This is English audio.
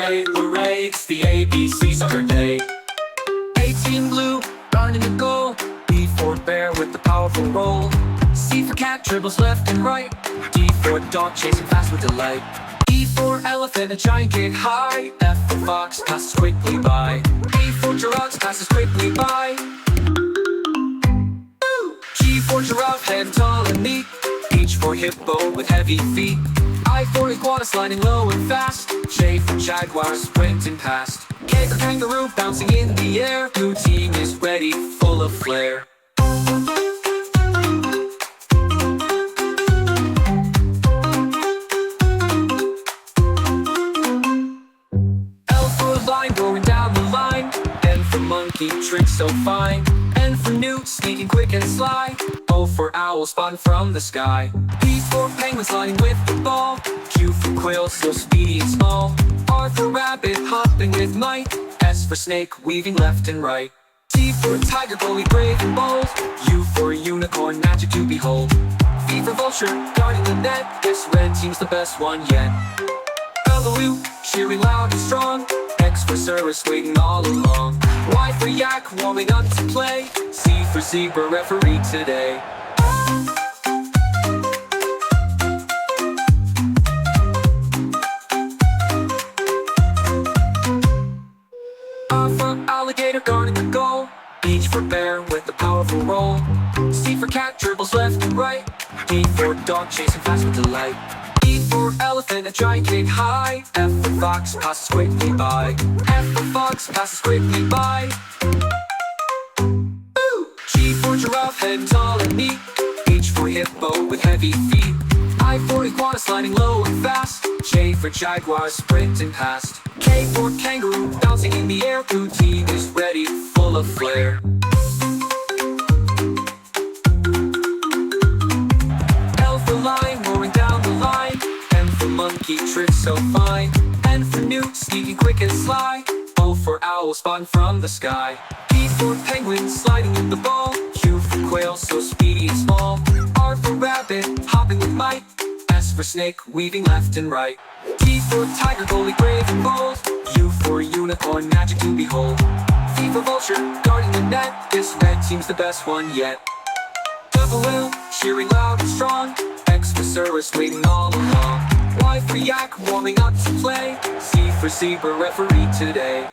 hooray, hooray, it's the ABC soccer day. A team blue, running the goal. B for bear with the powerful roll. C for cat, dribbles left and right. D for dog, chasing fast with delight. E for elephant, a giant kick high. F for fox, passes quickly by. G for giraffe, passes quickly by. G for giraffe, head tall and neat. H for hippo with heavy feet. I for iguana, sliding low and fast. J for jaguar, sprinting past. K for kangaroo, bouncing in the air. Blue team is ready, full of flair. L for line, going down the line. N for monkey, trick so fine. N for newt, sneaking quick and sly. O for owl, spotting from the sky. P for penguin, sliding with the ball. Q for quail, so speedy and small. R for rabbit, hopping with might. S for snake, weaving left and right. T for tiger, boldly brave and bold. U for unicorn, magic to behold. V for vulture, guarding the net. This red team's the best one yet. W, cheering loud and strong. X for cirrus, waiting all along. Y for yak, warming up to play. Z for zebra, referee today. R for alligator, guarding the goal. H for bear with the powerful roll. C for cat, dribbles left and right. D for dog, chasing fast with delight. E for elephant, a giant kick high. F for fox, passes quickly by. F for fox, passes quickly by. G for giraffe, head tall and neat. H for hippo with heavy feet. I for iguana, sliding low and fast. J for jaguar, sprinting past. K for kangaroo, bouncing in the air. Blue team is ready, full of flair. L for lion, roaring down the line. M for monkey, trick so fine. N for newt, sneaking quick and sly. O for owl, spotting from the sky. P for penguin, sliding in the ball. Q for quail, so speedy and small. R for rabbit, hopping with might. S for snake, weaving left and right. T for tiger, boldly brave and bold. U for unicorn, magic to behold. V for vulture, guarding the net. This red team's the best one yet. W, cheering loud and strong. X for cirrus, waiting all along. Y for yak, warming up to play. Z for zebra, referee today.